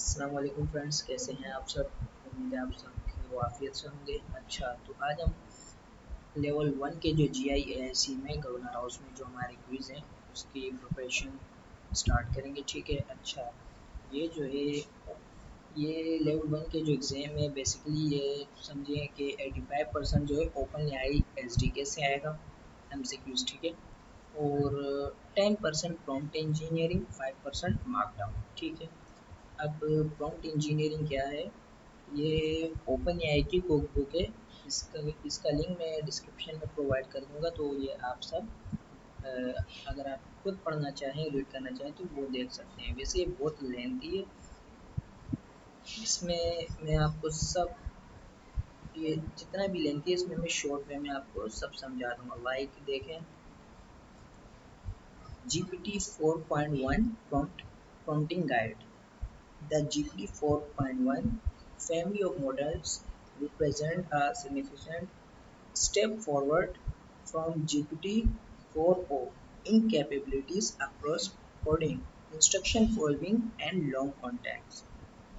अस्सलाम वालेकुम फ्रेंड्स, कैसे हैं आप सब। उम्मीद है आप सब खैर आफियत से होंगे। अच्छा, तो आज हम लेवल 1 के जो GIAIC में गवर्नर हाउस में जो हमारे क्विज़ हैं उसकी प्रिपरेशन स्टार्ट करेंगे। ठीक है। अच्छा, ये जो है ये लेवल 1 के जो एग्ज़ाम है बेसिकली ये समझिए कि 85% जो है ओपन AISDK से आएगा MCQs। ठीक है। और 10% प्रॉम्प्ट इंजीनियरिंग, 5% मार्कडाउन। ठीक है। अब प्रॉम्प्ट इंजीनियरिंग क्या है, ये ओपन एआई की कोक बुक है। इसका लिंक मैं डिस्क्रिप्शन में प्रोवाइड कर दूंगा, तो ये आप सब अगर आप खुद पढ़ना चाहें, रीड करना चाहें तो वो देख सकते हैं। वैसे ये बहुत लेंथी है, इसमें मैं आपको सब, ये जितना भी लेंथी है इसमें मैं शॉर्ट वे में आपको सब समझा दूंगा। लाइक देखें, GPT 4.1 prompting guide. The GPT 4.1 family of models represent a significant step forward from GPT 4.0 in capabilities across coding, instruction following, and long contacts.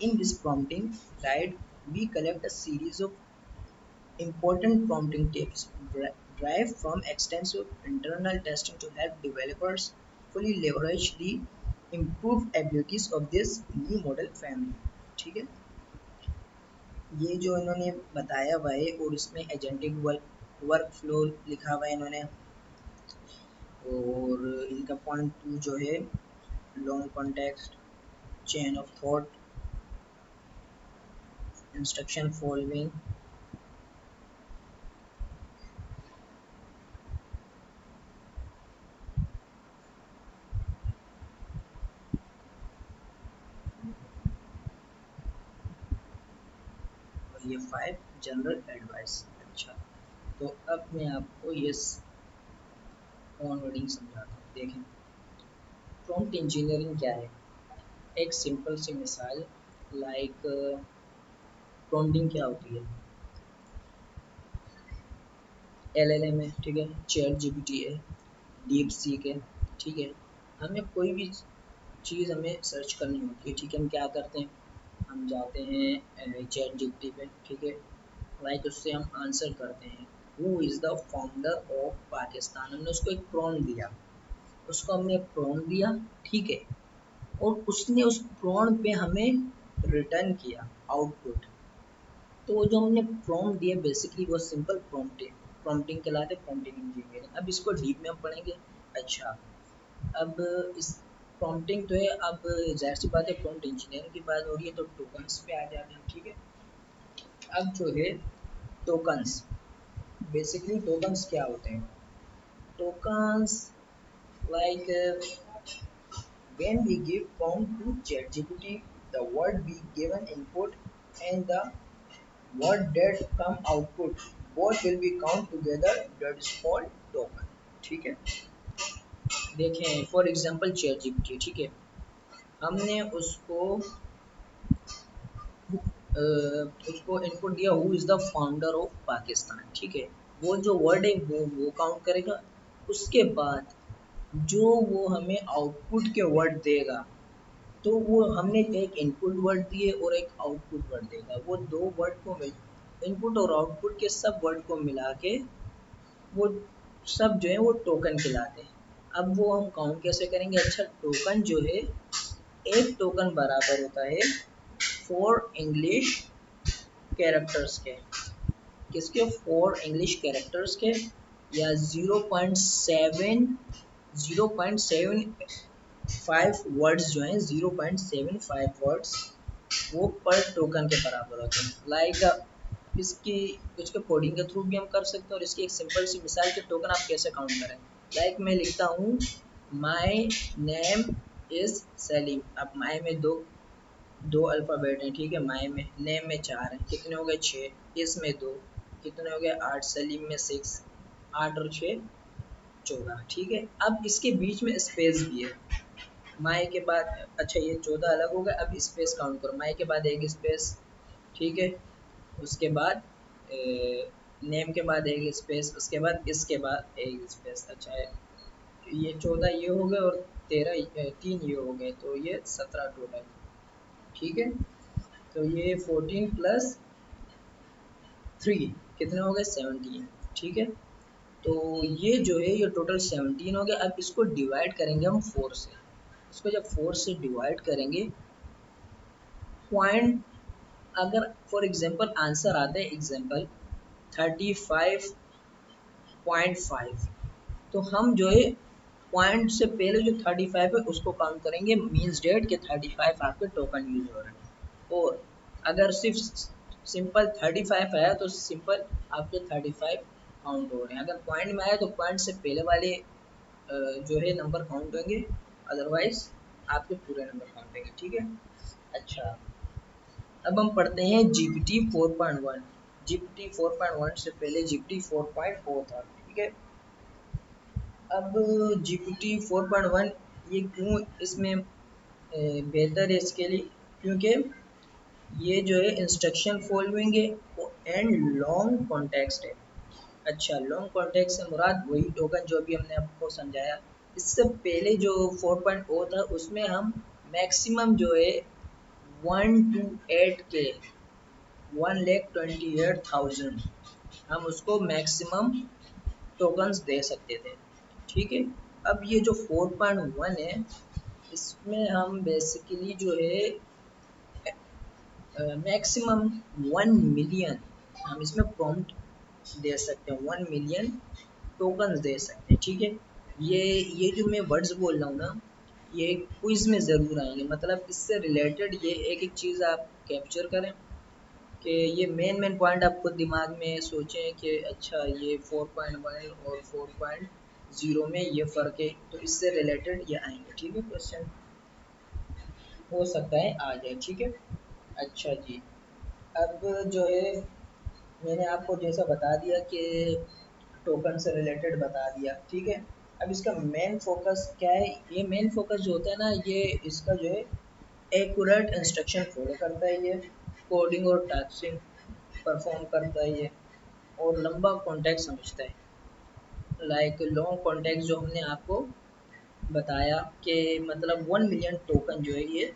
In this prompting guide, we collect a series of important prompting tips derived from extensive internal testing to help developers fully leverage the improved abilities of this new model family। ठीक है, ये जो इन्होंने बताया हुआ है और इसमें एजेंटिक वर्क फ्लो लिखा हुआ है इन्होंने। और इनका पॉइंट 2 जो है long context, chain of thought, instruction following, और ये 5 जनरल एडवाइस। अच्छा, तो अब मैं आपको ये ऑन वर्डिंग समझाता हूँ। देखें, प्रॉम्प्ट इंजीनियरिंग क्या है। एक सिंपल सी मिसाल, लाइक प्रॉम्प्टिंग क्या होती है। LLM है, ठीक है, चैट GPT है, डीप सीक है। ठीक है, हमें कोई भी चीज़ हमें सर्च करनी होती है। ठीक है, हम क्या करते हैं, हम जाते हैं चैट GPT पे। ठीक है, लाइक उससे हम आंसर करते हैं, who is the founder of Pakistan. हमने उसको एक प्रॉम्प्ट दिया, उसको हमने एक प्रॉम्प्ट दिया। ठीक है, और उसने उस प्रॉम्प्ट पे हमें रिटर्न किया आउटपुट। तो जो हमने प्रॉम्प्ट दिया बेसिकली वो सिंपल प्रॉम्प्टिंग कहलाते, प्रॉम्प्टिंग इंजीनियरिंग। अब इसको डीप में हम पढ़ेंगे। अच्छा, अब इस प्रॉम्प्टिंग तो है, अब जाहिर सी बात है प्रॉम्प्ट इंजीनियरिंग की बात हो रही है तो टोकन्स पे आ जाते हैं। ठीक है, अब जो है टोकन्स, बेसिकली टोकन्स क्या होते हैं। Tokens like when we give prompt to ChatGPT, the word we given input and the word that come output both will be count together, that is called token। ठीक है, देखें for example chat GPT. ठीक है, हमने उसको input दिया, who is the founder of Pakistan. ठीक है, वो जो वर्ड है वो काउंट करेगा। उसके बाद जो वो हमें आउटपुट के वर्ड देगा, तो वो हमने एक इनपुट वर्ड दिए और एक आउटपुट वर्ड देगा। वो दो वर्ड को मिल, इनपुट और आउटपुट के सब वर्ड को मिला के वो सब जो है वो टोकन कहलाते हैं। अब वो हम काउंट कैसे करेंगे। अच्छा, टोकन जो है, एक टोकन बराबर होता है 4 इंग्लिश कैरेक्टर्स के। किसके, 4 इंग्लिश कैरेक्टर्स के, या 0.75 वर्ड्स जो हैं, 0.75 वर्ड्स वो पर टोकन के बराबर होते हैं। लाइक इसकी इसके कोडिंग के थ्रू भी हम कर सकते हैं, और इसकी एक सिंपल सी मिसाल के टोकन आप कैसे काउंट करें। लाइक मैं लिखता हूँ माई नेम इज़ सलीम। अब माई में दो अल्फ़ाबेट हैं। ठीक है, माई में, नेम में 4 हैं, कितने हो गए 6, इसमें 2, कितने हो गए 8, सलीम में 6, 8 और 6 14। ठीक है, अब इसके बीच में स्पेस भी है। माई के बाद, अच्छा ये 14 अलग हो गए। अब स्पेस काउंट करो, माई के बाद एक स्पेस। ठीक है, उसके बाद नेम के बाद एक स्पेस, उसके बाद इसके बाद एक स्पेस। अच्छा, ये 14 ये हो गए और 13 3 ये हो गए, तो ये 17 टोटल। ठीक है। तो ये 14 प्लस 3 कितने हो गए 17। ठीक है। तो ये जो है ये टोटल 17 हो गया। अब इसको डिवाइड करेंगे हम 4 से। इसको जब 4 से डिवाइड करेंगे पॉइंट, अगर फॉर एग्जांपल आंसर आता है एग्जांपल 35.5, तो हम जो है पॉइंट से पहले जो 35 है उसको काउंट करेंगे, मीन्स डेट के 35 आपके टोकन यूज हो रहे हैं। और अगर सिर्फ सिंपल 35 आया तो सिंपल आपके 35 काउंट हो रहे हैं। अगर पॉइंट में आया तो पॉइंट से पहले वाले जो है नंबर काउंट होंगे, अदरवाइज आपके पूरे नंबर काउंट होंगे। ठीक है। अच्छा, अब हम पढ़ते हैं जीपीटी 4.1। जीपीटी 4.1 से पहले जीपीटी 4.0 था। ठीक है। अब जीपीटी 4.1 ये क्यों इसमें बेहतर है इसके लिए, क्योंकि ये जो है इंस्ट्रक्शन फॉलोइंग है एंड लॉन्ग कॉन्टेक्स्ट है। अच्छा, लॉन्ग कॉन्टेक्स्ट से मुराद वही टोकन जो भी हमने आपको समझाया। इससे पहले जो 4.0 था उसमें हम मैक्सिमम जो है 128 के 1,28,000 हम उसको मैक्सिमम टोकन्स दे सकते थे। ठीक है। अब ये जो 4.1 है इसमें हम बेसिकली जो है मैक्सिमम 1 मिलियन हम इसमें प्रॉम्प्ट दे सकते हैं, 1 मिलियन टोकन्स दे सकते हैं। ठीक है। ये जो मैं वर्ड्स बोल रहा हूँ ना, ये क्विज में ज़रूर आएंगे। मतलब इससे रिलेटेड ये एक एक चीज़ आप कैप्चर करें कि ये मेन मेन पॉइंट आप खुद दिमाग में सोचें कि अच्छा ये 4.1 और 4.0 में ये फ़र्क है, तो इससे रिलेटेड ये आएंगे। ठीक है। क्वेश्चन हो सकता है आ जाए। ठीक है। अच्छा जी, अब जो है मैंने आपको जैसा बता दिया कि टोकन से रिलेटेड बता दिया। ठीक है। अब इसका मेन फोकस क्या है, ये मेन फोकस जो होता है ना, ये इसका जो है एक्यूरेट इंस्ट्रक्शन फॉलो करता है, ये कोडिंग और टास्किंग परफॉर्म करता है ये, और लंबा कॉन्टेक्स्ट समझता है। लाइक लॉन्ग कॉन्टेक्स्ट जो हमने आपको बताया कि मतलब 1 मिलियन टोकन जो है ये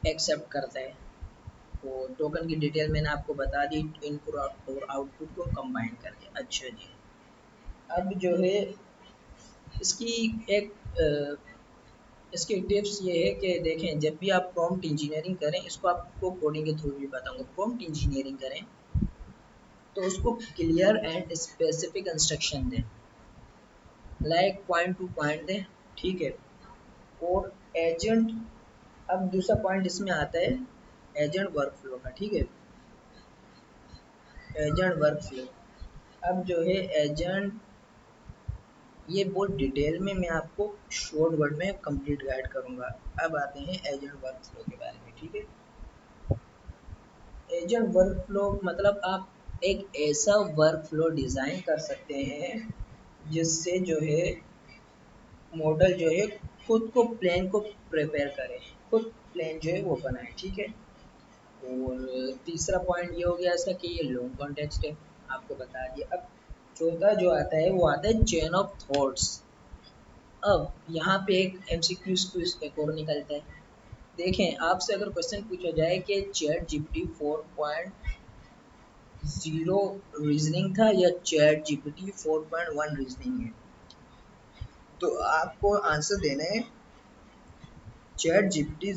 एक्सेप्ट करता है। तो टोकन की डिटेल मैंने आपको बता दी, इनपुट और आउटपुट को कंबाइन करके। अच्छा जी, अब जो है इसकी एक इसकी टिप्स ये है कि देखें, जब भी आप प्रॉम्प्ट इंजीनियरिंग करें, इसको आपको कोडिंग के थ्रू भी बताऊंगा। प्रॉम्प्ट इंजीनियरिंग करें तो उसको क्लियर एंड स्पेसिफिक इंस्ट्रक्शन दें, लाइक पॉइंट टू पॉइंट दें। ठीक है। और एजेंट, अब दूसरा पॉइंट इसमें आता है एजेंट वर्कफ्लो का। ठीक है। एजेंट वर्कफ्लो, अब जो है एजेंट, ये बहुत डिटेल में मैं आपको शॉर्ट वर्ड में कंप्लीट गाइड करूंगा। अब आते हैं एजेंट वर्कफ्लो के बारे में। ठीक है। एजेंट वर्कफ्लो मतलब आप एक ऐसा वर्कफ्लो डिज़ाइन कर सकते हैं जिससे जो है मॉडल जो है खुद को प्लान को प्रिपेयर करे, खुद प्लान जो है वो बनाए। ठीक है। और तीसरा पॉइंट ये हो गया ऐसा कि ये लॉन्ग कॉन्टेक्स्ट है, आपको बता दिया। अब चौथा जो आता है वो आता है चेन ऑफ थॉट्स। अब यहाँ पे एक एमसीक्यू क्विज एक और निकलता है। देखें, आपसे अगर क्वेश्चन पूछा जाए कि चैट जीपीटी 4.0 रीजनिंग था या चैट जीपीटी 4.1 रीजनिंग है, तो आपको आंसर देना है चैट जीपीटी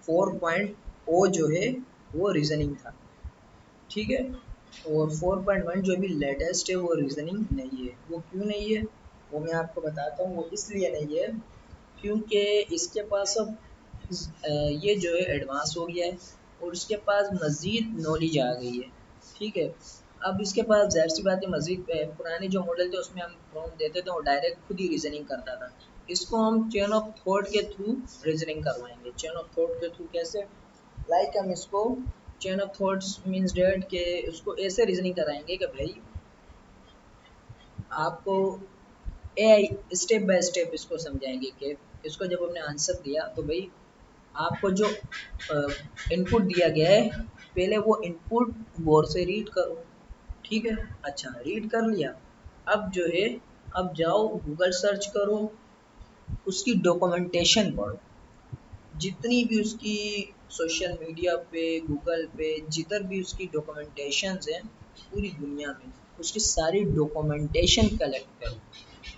4.0 जो है वो रीजनिंग था। ठीक है। और 4.1 जो भी लेटेस्ट है वो रीजनिंग नहीं है। वो क्यों नहीं है वो मैं आपको बताता हूँ। वो इसलिए नहीं है क्योंकि इसके पास अब ये जो है एडवांस हो गया है और उसके पास मज़ीद नॉलेज आ गई है। ठीक है। अब इसके पास ज़ाहिर सी बात है मज़ीद पुराने जो मॉडल थे उसमें हम प्रॉम्प्ट देते थे और डायरेक्ट खुद ही रीजनिंग करता था। इसको हम चेन ऑफ थॉट के थ्रू रीजनिंग करवाएंगे। चेन ऑफ थॉट के थ्रू कैसे, लाइक हम इसको chain of thoughts means that के उसको ऐसे रीजनिंग कराएंगे कि भाई आपको एआई स्टेप बाय स्टेप इसको समझाएंगे कि इसको जब हमने आंसर दिया तो भाई आपको जो इनपुट दिया गया है पहले वो इनपुट गौर से रीड करो। ठीक है। अच्छा, रीड कर लिया। अब जो है अब जाओ गूगल सर्च करो, उसकी डॉक्यूमेंटेशन पढ़ो। जितनी भी उसकी सोशल मीडिया पे, गूगल पे, जिधर भी उसकी डॉक्यूमेंटेशंस हैं पूरी दुनिया में, उसकी सारी डॉक्यूमेंटेशन कलेक्ट करो।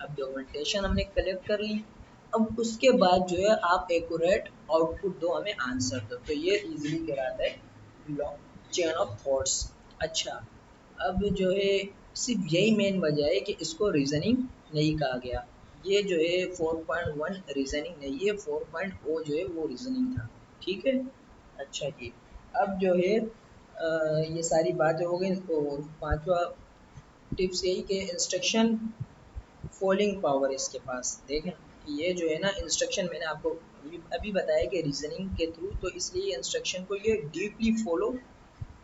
अब डॉक्यूमेंटेशन हमने कलेक्ट कर ली, अब उसके बाद जो है आप एक्यूरेट आउटपुट दो, हमें आंसर दो, तो ये इजीली कहलाता है चेन ऑफ थॉट्स। अच्छा, अब जो है सिर्फ यही मेन वजह है कि इसको रीजनिंग नहीं कहा गया। ये जो है 4.1 रीजनिंग नहीं है, 4.0 जो है वो रीजनिंग था। ठीक है। अच्छा जी, अब जो है ये सारी बातें हो गई, तो पांचवा टिप्स यही कि इंस्ट्रक्शन फॉलोइंग पावर इसके पास देखें। ये जो है ना इंस्ट्रक्शन, मैंने आपको अभी बताया कि रीजनिंग के थ्रू, तो इसलिए इंस्ट्रक्शन को ये डीपली फॉलो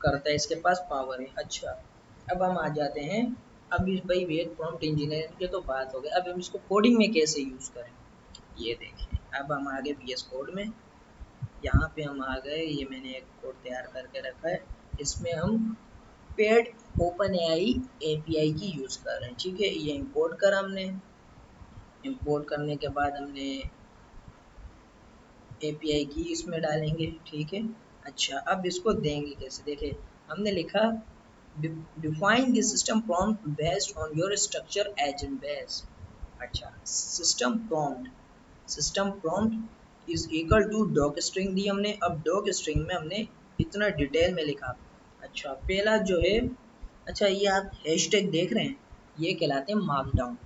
करता है, इसके पास पावर है। अच्छा, अब हम आ जाते हैं, अब इस भाई वेद प्रॉम्प्ट इंजीनियरिंग के तो बात हो गई, अब हम इसको कोडिंग में कैसे यूज़ करें ये देखें। अब हम आ गए VS कोड में, यहाँ पे हम आ गए, ये मैंने एक कोड तैयार करके रखा है, इसमें हम पेड ओपन एआई API की यूज़ कर रहे हैं। ठीक है, ये इंपोर्ट करा हमने, इंपोर्ट करने के बाद हमने API की इसमें डालेंगे। ठीक है। अच्छा, अब इसको देंगे कैसे, देखें हमने लिखा define the system prompt based on your structure agent base. अच्छा, system prompt is equal to doc string दी हमने, अब डॉक स्ट्रिंग में हमने इतना डिटेल में लिखा। अच्छा, पहला जो है, अच्छा ये आप हैशटैग देख रहे हैं, ये कहलाते हैं मार्कडाउन।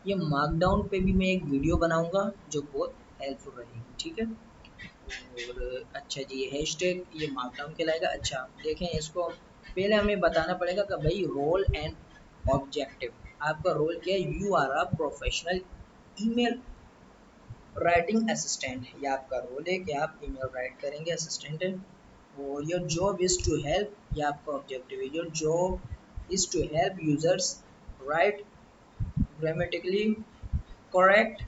ये मार्कडाउन पे भी मैं एक वीडियो बनाऊंगा जो बहुत हेल्पफुल रहेगी। ठीक है। और अच्छा जी, ये हैशटैग ये मार्कडाउन कहलाएगा। अच्छा देखें इसको, पहले हमें बताना पड़ेगा कि भाई रोल एंड ऑब्जेक्टिव, आपका रोल क्या है, you are a professional email writing assistant, ये आपका रोल है कि आप ईमेल राइट करेंगे, असिस्टेंट है। और your job is to help, ये आपका ऑब्जेक्टिव है, your job is to help users write grammatically correct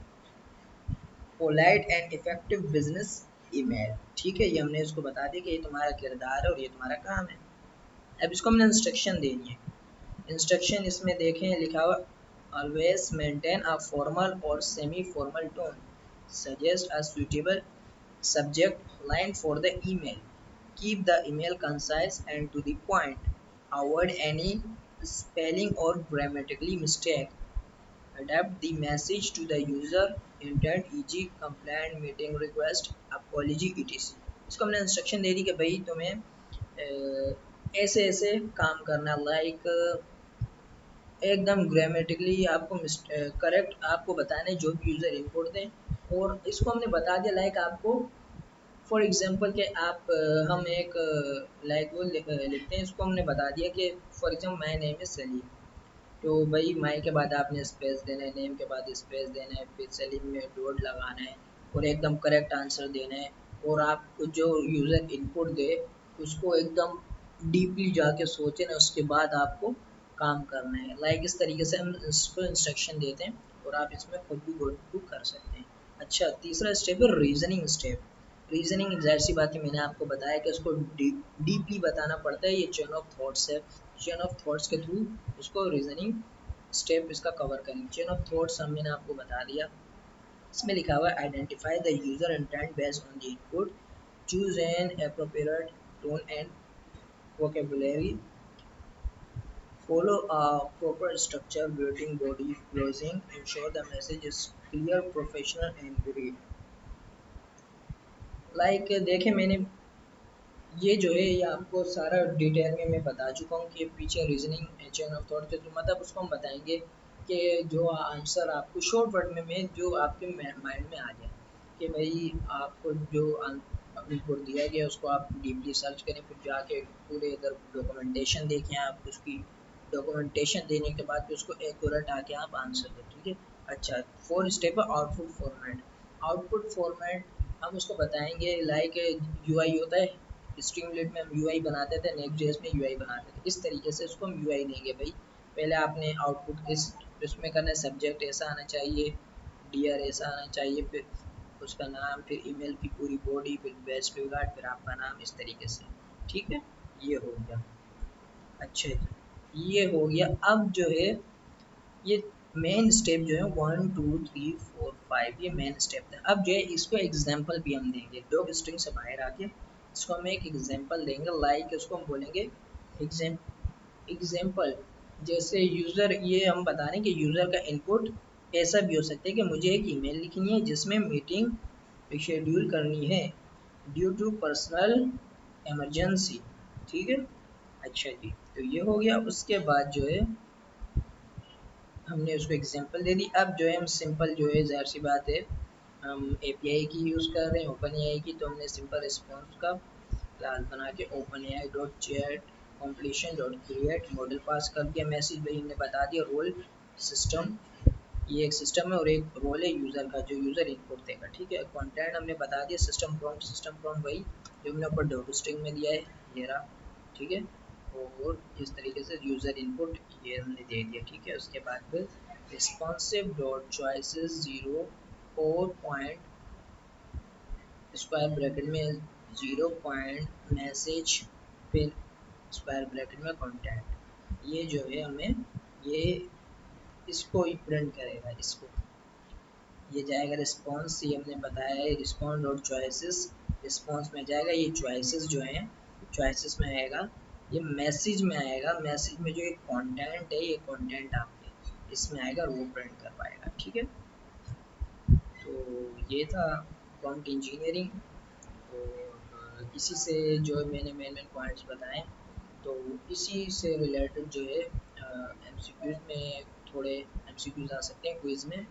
polite and effective business email. ठीक है, ये हमने इसको बता दिया कि ये तुम्हारा किरदार है और ये तुम्हारा काम है। अब इसको हमने इंस्ट्रक्शन देनी है। इंस्ट्रक्शन इसमें देखें लिखा हुआ, ऑलवेज मेंटेन अ फॉर्मल और semi formal tone, suggest a suitable subject line for the email, keep the email concise and to the point, avoid any spelling or grammatical mistake, adapt the message to the user intent, e.g. complaint, meeting request, apology, etc। इसको हमने instruction दे दी कि भाई तुम्हें ऐसे ऐसे काम करना, like एकदम ग्रामेटिकली आपको करेक्ट आपको बताना है जो भी यूज़र इनपुट दें। और इसको हमने बता दिया लाइक आपको, फॉर एग्जांपल कि आप हम एक लाइक वो लिखते हैं, इसको हमने बता दिया कि for example my name is Salim, तो भाई माई के बाद आपने स्पेस देना है, नेम के बाद स्पेस देना है, फिर सलीम में डॉट लगाना है और एकदम करेक्ट आंसर देना है। और आप जो यूज़र इनपुट दे उसको एकदम डीपली जाके सोचे ना, उसके बाद आपको काम करना है। लाइक इस तरीके से हम इसको इंस्ट्रक्शन देते हैं और आप इसमें खुद भी गो थ्रू कर सकते हैं। अच्छा, तीसरा स्टेप है रीजनिंग स्टेप। रीजनिंग जाहिर सी बात है, मैंने आपको बताया कि उसको डीपली बताना पड़ता है, ये चेन ऑफ थॉट्स है, चेन ऑफ थॉट्स के थ्रू उसको रीजनिंग स्टेप इसका कवर करेंगे। चेन ऑफ थॉट्स हम मैंने आपको बता दिया, इसमें लिखा हुआ है identify the user intent based on the input, choose an appropriate tone and vocabulary, follow a proper structure, wording, body, closing, ensure the message is clear, professional and brief। Like देखें मैंने ये जो है ये आपको सारा डिटेल में मैं बता चुका हूँ कि पीछे रीजनिंग चेन ऑफ थॉट के थ्रू, मतलब उसको हम बताएंगे कि जो आंसर आपको शॉर्ट वर्ड में जो आपके माइंड में आ जाए, कि भाई आपको जो इनपुट दिया गया उसको आप डीपली सर्च करें, फिर जाके पूरे इधर डॉक्यूमेंटेशन देखें, आप उसकी डॉक्यूमेंटेशन देने के बाद उसको एक्यूरेट आके आप आंसर दें। ठीक है। अच्छा, फोर स्टेप है आउटपुट फॉर्मेट। आउटपुट फॉर्मेट हम उसको बताएंगे लाइक यूआई होता है, स्ट्रीमलेट में हम यूआई बनाते थे, नेक्स्ट जेएस में यूआई बनाते थे, इस तरीके से उसको हम यूआई देंगे। भाई पहले आपने आउटपुट किस उसमें करना है, सब्जेक्ट ऐसा आना चाहिए, डियर ऐसा आना चाहिए, फिर उसका नाम, फिर ईमेल की पूरी बॉडी, फिर बेस्ट रिगार्ड, फिर आपका नाम, इस तरीके से। ठीक है, ये हो गया। अच्छा जी, ये हो गया। अब जो है ये मेन स्टेप जो है 1 2 3 4 5 ये मेन स्टेप है। अब जो है इसको एग्जाम्पल भी हम देंगे, डॉग स्ट्रिंग से बाहर आके इसको हम एक एग्जाम्पल देंगे, लाइक उसको हम बोलेंगे एग्जाम्पल। जैसे यूज़र, ये हम बता रहे हैं कि यूज़र का इनपुट ऐसा भी हो सकता है कि मुझे एक ईमेल लिखनी है जिसमें मीटिंग शेड्यूल करनी है ड्यू टू पर्सनल इमरजेंसी, ठीक है। अच्छा जी, तो ये हो गया। उसके बाद जो है हमने उसको एग्जांपल दे दी। अब जो है हम सिंपल जो है, ज़ाहिर सी बात है हम एपीआई की यूज़ कर रहे हैं, ओपन एआई की, तो हमने सिंपल रिस्पॉन्स का क्लास बना के OpenAI dot chat completion dot create model pass कर दिया, मैसेज भाई हमने बता दिया, रोल सिस्टम, ये एक सिस्टम है और एक रोल है यूज़र का जो यूज़र इनपुट देगा, ठीक है। कंटेंट हमने बता दिया, सिस्टम प्रॉम्प्ट वही जो हमने ऊपर डॉट स्ट्रिंग में दिया है, ये रहा, ठीक है। और इस तरीके से यूज़र इनपुट ये हमने दे दिया, ठीक है। उसके बाद फिर responsive dot choices 0 point square bracket में 0 पॉइंट मैसेज, फिर स्क्वायर ब्रैकेट में कंटेंट, ये जो है हमें ये इसको ही प्रिंट करेगा, इसको ये जाएगा रिस्पॉन्स, ये हमने बताया है रिस्पॉन्स डॉट चॉइसेस, रिस्पॉन्स में जाएगा, ये चॉइसेस जो हैं चॉइसेस में आएगा, ये मैसेज में आएगा, मैसेज में जो एक कंटेंट है ये कंटेंट आपके इसमें आएगा, वो प्रिंट कर पाएगा, ठीक है। तो ये था प्रॉम्प्ट इंजीनियरिंग। और इसी से जो मैंने मेन पॉइंट्स बताए, तो इसी से रिलेटेड जो है एमसीक्यूज में थोड़े एमसीक्यूज आ सकते हैं क्विज में,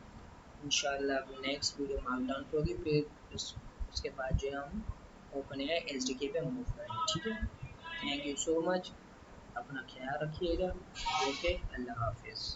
इंशाल्लाह अभी नेक्स्ट वीडियो मार्कडाउन पे होगी, फिर उसके बाद जो है हम ओपन एआई एसडीके पे मूव करेंगे, ठीक है। थैंक यू सो मच, अपना ख्याल रखिएगा, ओके, अल्लाह हाफिज़।